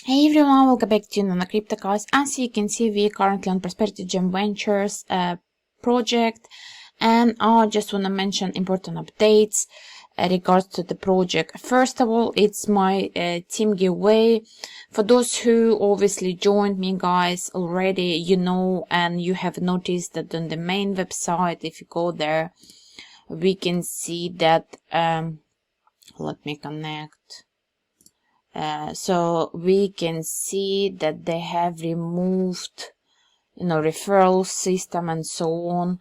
Hey everyone, welcome back to Nana Crypto guys. As you can see, we are currently on Prosperity Gem Ventures project, and I just want to mention important updates regards to the project. First of all, it's my team giveaway. For those who obviously joined me guys already, you know, and you have noticed that on the main website, if you go there, we can see that, let me connect. So we can see that they have removed, referral system and so on.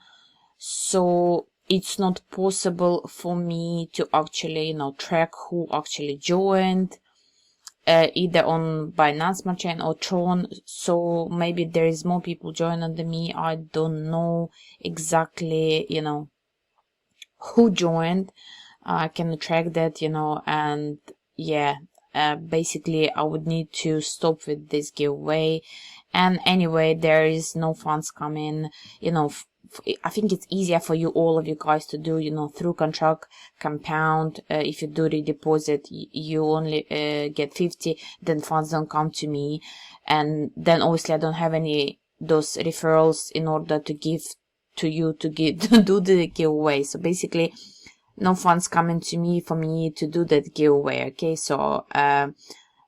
So it's not possible for me to actually, track who actually joined, either on Binance Smart Chain or Tron. So maybe there is more people joining than me. I don't know exactly, who joined. I can track that, and yeah, basically I would need to stop with this giveaway. And anyway, there is no funds coming, I think it's easier for all of you guys to do, through contract compound. If you do redeposit, you only get 50, then funds don't come to me. And then obviously I don't have any those referrals in order to give to you to do the giveaway. So basically no funds coming to me for me to do that giveaway. Okay, so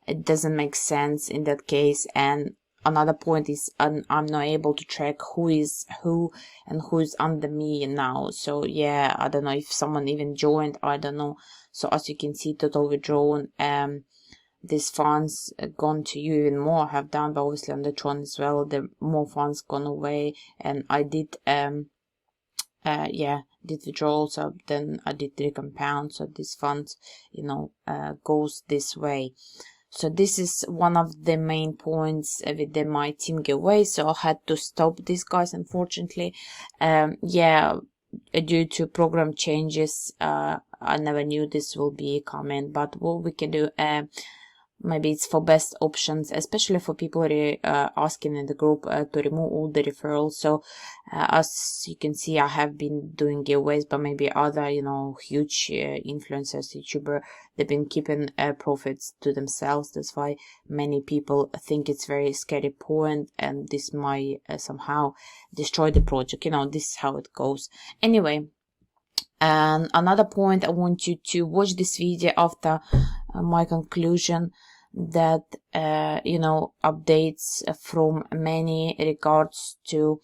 it doesn't make sense in that case. And another point is I'm not able to track who is who and who's under me now. So yeah, I don't know if someone even joined, I don't know. So as you can see, total withdrawn, these funds gone to you. Even more have done, but obviously on the Tron as well, the more funds gone away. And I did did withdrawal, so then I did recompound, so this fund goes this way. So this is one of the main points with my team giveaway. So I had to stop this guys, unfortunately. Due to program changes, I never knew this will be coming, but what we can do, maybe it's for best options, especially for people asking in the group to remove all the referrals. So as you can see, I have been doing giveaways, but maybe other huge influencers, YouTuber, they've been keeping profits to themselves. That's why many people think it's very scary point, and this might somehow destroy the project. This is how it goes. Anyway, and another point, I want you to watch this video after my conclusion, that updates from many regards to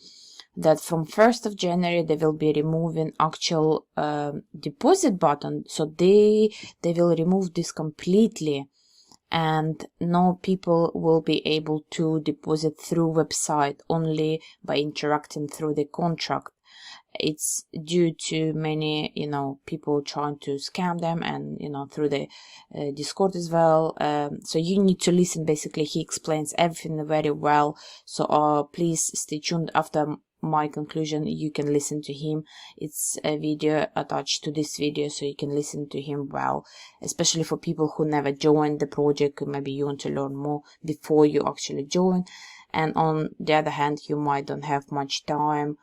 that from 1st of January they will be removing actual deposit button. So they will remove this completely, and no people will be able to deposit through website, only by interacting through the contract. It's due to many people trying to scam them, and through the Discord as well. So you need to listen. Basically, he explains everything very well, so please stay tuned. After my conclusion, you can listen to him. It's a video attached to this video, so you can listen to him well, especially for people who never joined the project. Maybe you want to learn more before you actually join, and on the other hand, you might don't have much time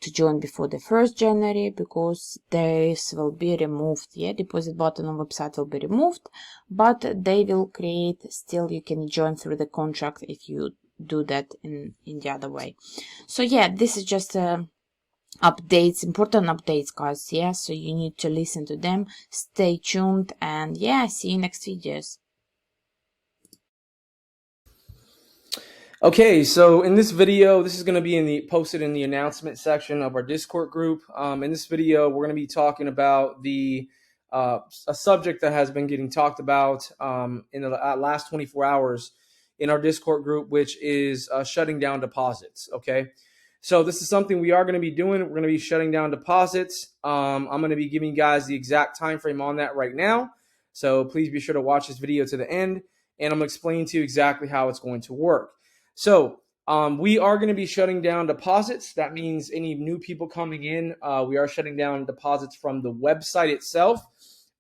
to join before the 1st January, because this will be removed. Deposit button on website will be removed, but they will create, still you can join through the contract if you do that in the other way. So this is just updates, important updates guys. So you need to listen to them. Stay tuned, and see you next videos. Okay, so in this video, this is going to be posted in the announcement section of our Discord group. In this video, we're going to be talking about a subject that has been getting talked about in the last 24 hours in our Discord group, which is shutting down deposits. Okay, so this is something we are going to be doing. We're going to be shutting down deposits. I'm going to be giving you guys the exact time frame on that right now. So please be sure to watch this video to the end, and I'm going to explain to you exactly how it's going to work. So we are going to be shutting down deposits. That means any new people coming in, we are shutting down deposits from the website itself.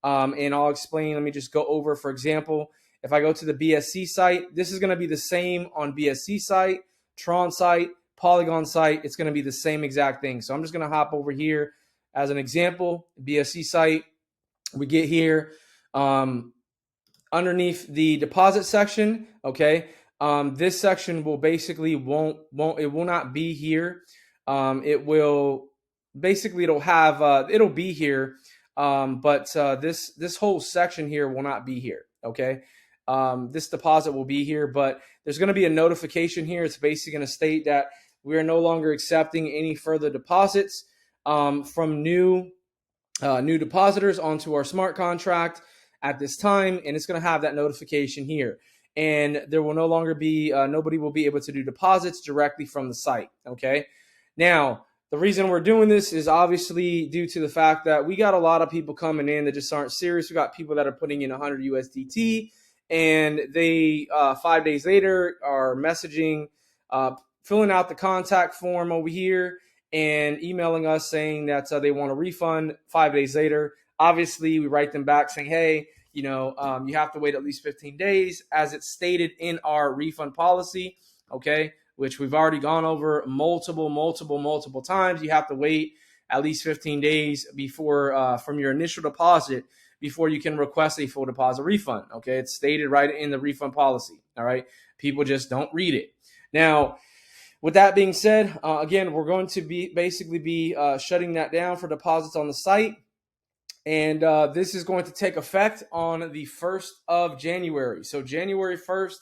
And I'll explain. Let me just go over, for example, if I go to the BSC site, this is going to be the same on BSC site, Tron site, Polygon site. It's going to be the same exact thing. So I'm just going to hop over here as an example, BSC site. We get here. underneath the deposit section, okay, this section will basically it will not be here. It will basically it'll be here, but this whole section here will not be here. Okay, this deposit will be here, but there's going to be a notification here. It's basically going to state that we are no longer accepting any further deposits from new depositors onto our smart contract at this time, and it's going to have that notification here. And there will no longer be nobody will be able to do deposits directly from the site. Okay, now the reason we're doing this is obviously due to the fact that we got a lot of people coming in that just aren't serious. We got people that are putting in 100 USDT, and they 5 days later are messaging, filling out the contact form over here, and emailing us saying that they want a refund 5 days later. Obviously, we write them back saying, hey, you have to wait at least 15 days as it's stated in our refund policy, okay, which we've already gone over multiple times. You have to wait at least 15 days before from your initial deposit before you can request a full deposit refund, okay? It's stated right in the refund policy, all right? People just don't read it. Now, with that being said, again, we're going to be shutting that down for deposits on the site. And this is going to take effect on the 1st of January. So January 1st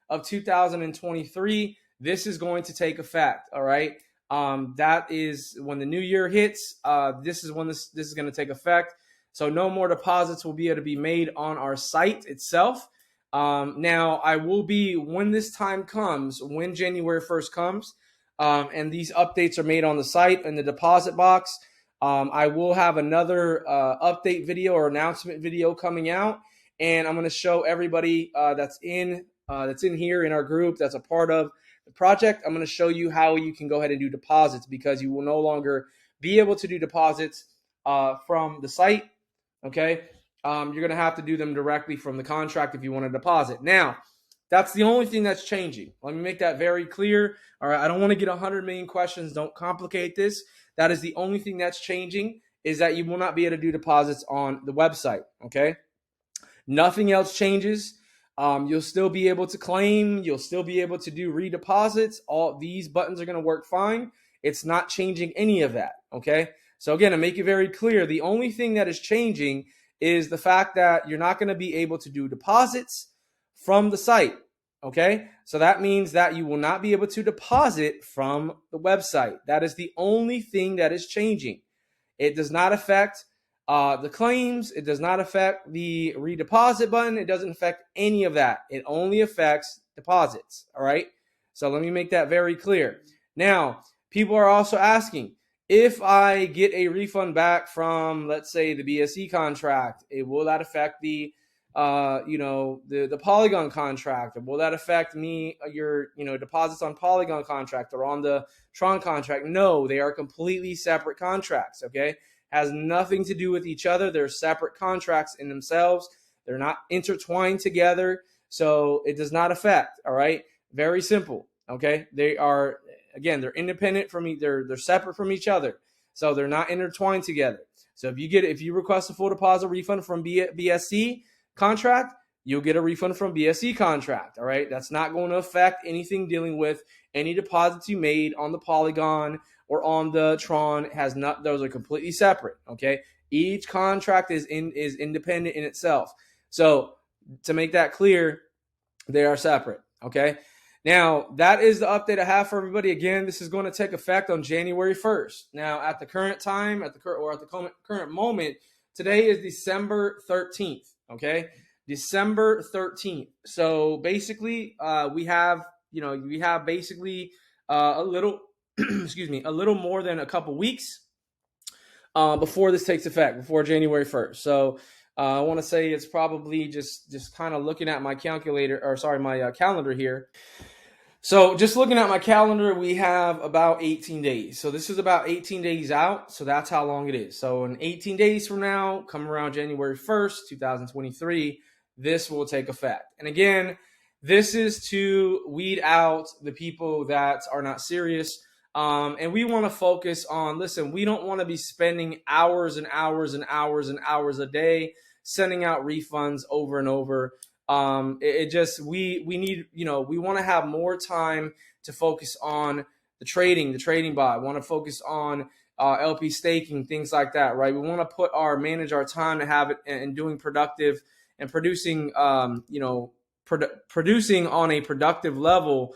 of 2023, this is going to take effect, all right? That is when the new year hits. This is when this is going to take effect. So no more deposits will be able to be made on our site itself. Now, I will be, when this time comes, when January 1st comes, and these updates are made on the site in the deposit box, I will have another update video or announcement video coming out, and I'm going to show everybody that's in here in our group that's a part of the project. I'm going to show you how you can go ahead and do deposits, because you will no longer be able to do deposits from the site. Okay, you're going to have to do them directly from the contract if you want to deposit. Now, that's the only thing that's changing. Let me make that very clear. All right, I don't want to get 100 million questions. Don't complicate this. That is the only thing that's changing, is that you will not be able to do deposits on the website, okay? Nothing else changes. You'll still be able to claim. You'll still be able to do redeposits. All these buttons are going to work fine. It's not changing any of that, okay? So again, to make it very clear, the only thing that is changing is the fact that you're not going to be able to do deposits from the site, okay? So that means that you will not be able to deposit from the website. That is the only thing that is changing. It does not affect the claims. It does not affect the redeposit button. It doesn't affect any of that. It only affects deposits, all right? So let me make that very clear. Now, people are also asking, if I get a refund back from, let's say, the BSC contract, will that affect the Polygon contract? Will that affect your deposits on Polygon contract or on the Tron contract? No, they are completely separate contracts, okay? Has nothing to do with each other. They're separate contracts in themselves. They're not intertwined together, so it does not affect, all right? Very simple, okay? They are, again, they're independent from they're separate from each other, so they're not intertwined together. So if you request a full deposit refund from BSC contract, you'll get a refund from BSC contract, all right? That's not going to affect anything dealing with any deposits you made on the Polygon or on the Tron. Those are completely separate, okay? Each contract is independent in itself. So to make that clear, they are separate, okay? Now, that is the update I have for everybody. Again, this is going to take effect on January 1st. Now, at the current time, at the current moment, today is December 13th, okay? December 13th. So basically, we have basically a little, a little more than a couple weeks before this takes effect, before January 1st. So I want to say it's probably just kind of looking at my my calendar here. So just looking at my calendar, we have about 18 days. So this is about 18 days out. So that's how long it is. So in 18 days from now, come around January 1st, 2023, this will take effect. And again, this is to weed out the people that are not serious. And we want to focus on, listen, we don't want to be spending hours and hours and hours and hours a day sending out refunds over and over. We need, we want to have more time to focus on the trading bot. We want to focus on LP staking, things like that, right? We want to manage our time to have it and doing productive and producing, producing on a productive level.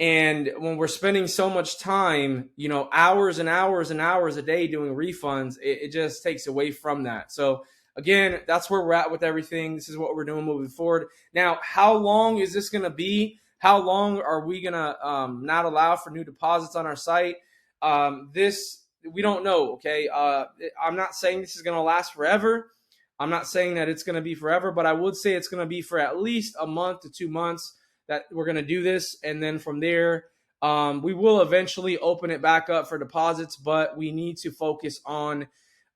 And when we're spending so much time, hours and hours and hours a day doing refunds, it just takes away from that. So again, that's where we're at with everything. This is what we're doing moving forward. Now, how long is this going to be? How long are we going to not allow for new deposits on our site? We don't know, okay? I'm not saying this is going to last forever. I'm not saying that it's going to be forever, but I would say it's going to be for at least a month to 2 months that we're going to do this. And then from there, we will eventually open it back up for deposits, but we need to focus on,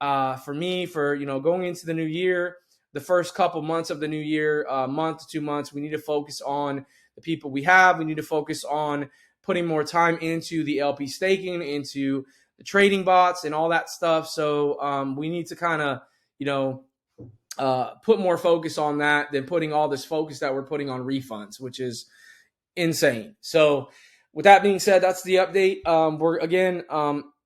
going into the new year, the first couple months of the new year, month to 2 months, we need to focus on the people we have. We need to focus on putting more time into the LP staking, into the trading bots and all that stuff. So we need to kind of, put more focus on that than putting all this focus that we're putting on refunds, which is insane. So with that being said, that's the update.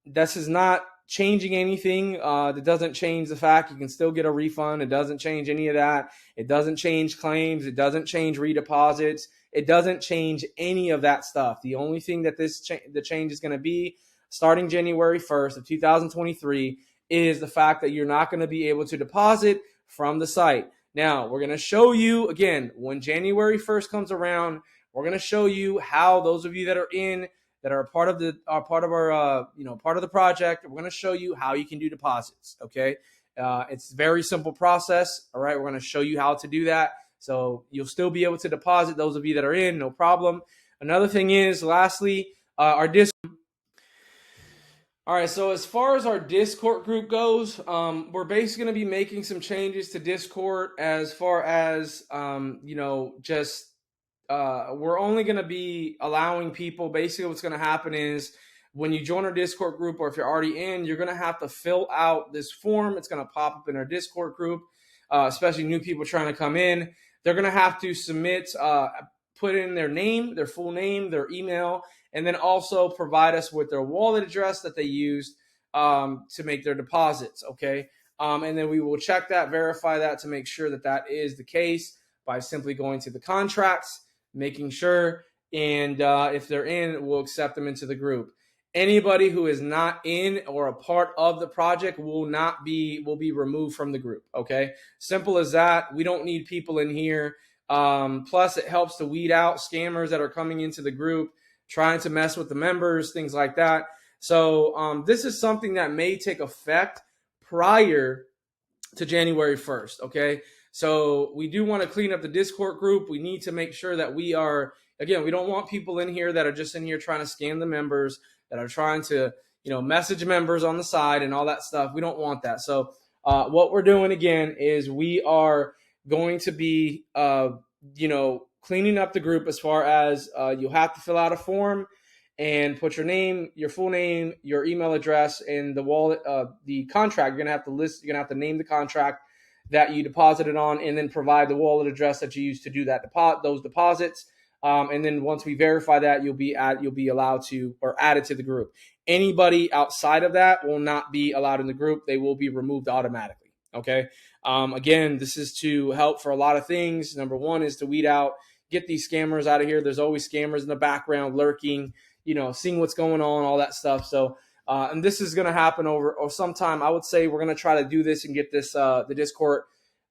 This is not changing anything. That doesn't change the fact you can still get a refund. It doesn't change any of that. It doesn't change claims. It doesn't change redeposits. It doesn't change any of that stuff. The only thing that the change is going to be starting January 1st of 2023 is the fact that you're not going to be able to deposit from the site. Now, we're going to show you, again, when January 1st comes around, we're going to show you how those of you that are part of the project, we're going to show you how you can do deposits, okay? It's a very simple process, all right? We're going to show you how to do that. So you'll still be able to deposit, those of you that are in, no problem. Another thing is, lastly, our Discord. All right, so as far as our Discord group goes, we're basically going to be making some changes to Discord as far as, we're only going to be allowing people, basically what's going to happen is when you join our Discord group, or if you're already in, you're going to have to fill out this form. It's going to pop up in our Discord group, especially new people trying to come in. They're going to have to put in their name, their full name, their email, and then also provide us with their wallet address that they used to make their deposits, okay? And then we will check that, verify that to make sure that that is the case by simply going to the contracts, making sure, and if they're in, we'll accept them into the group. Anybody who is not in or a part of the project will be removed from the group, okay? Simple as that. We don't need people in here. Plus, it helps to weed out scammers that are coming into the group, trying to mess with the members, things like that. So this is something that may take effect prior to January 1st, okay? So we do want to clean up the Discord group. We need to make sure that we don't want people in here that are just in here trying to scam the members, that are trying to, message members on the side and all that stuff. We don't want that. So what we're doing, again, is we are going to be, cleaning up the group as far as you'll have to fill out a form and put your name, your full name, your email address, and the wallet, the contract. You're going to have to name the contract that you deposited on, and then provide the wallet address that you used to do those deposits. And then once we verify that, you'll be allowed to, or added to the group. Anybody outside of that will not be allowed in the group. They will be removed automatically. Okay. Again, this is to help for a lot of things. Number one is to weed out, get these scammers out of here. There's always scammers in the background lurking, seeing what's going on, all that stuff. So, and this is going to happen or sometime. I would say we're going to try to do this and get this, the Discord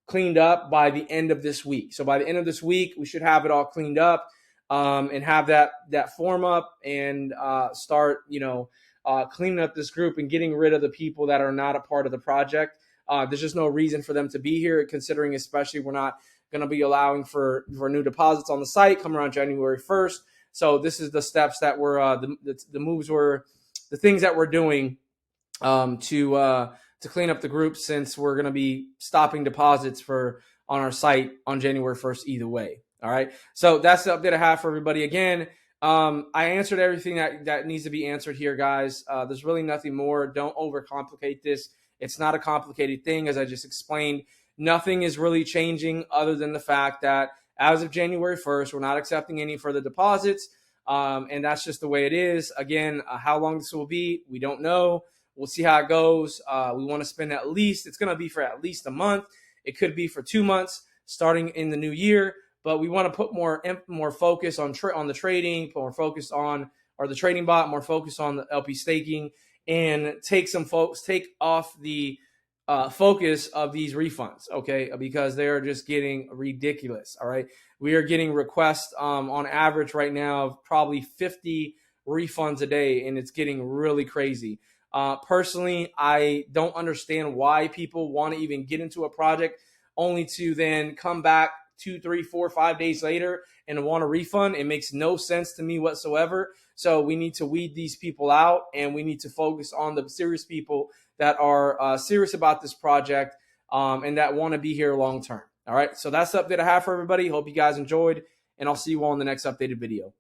cleaned up by the end of this week. So by the end of this week, we should have it all cleaned up, and have that form up and, start, cleaning up this group and getting rid of the people that are not a part of the project. There's just no reason for them to be here, considering especially we're not going to be allowing for new deposits on the site coming around January 1st. So this is the steps that we're the things that we're doing to clean up the group, since we're going to be stopping deposits on our site on January 1st either way. All right. So that's the update I have for everybody. Again, I answered everything that needs to be answered here, guys. There's really nothing more. Don't overcomplicate this. It's not a complicated thing, as I just explained. Nothing is really changing other than the fact that as of January 1st. We're not accepting any further deposits. And that's just the way it is. Again, how long this will be, we don't know. We'll see how it goes. We want to spend it's going to be for at least a month. It could be for 2 months starting in the new year, but we want to put more focus on the trading, put more focus on, or the trading bot, more focus on the LP staking, and take off the focus of these refunds, okay? Because they are just getting ridiculous, all right? We are getting requests on average right now of probably 50 refunds a day, and it's getting really crazy. Personally, I don't understand why people want to even get into a project only to then come back 2, 3, 4, 5 days later and want a refund. It makes no sense to me whatsoever. So we need to weed these people out, and we need to focus on the serious people that are serious about this project and that want to be here long term. All right, so that's the update I have for everybody. Hope you guys enjoyed, and I'll see you all in the next updated video.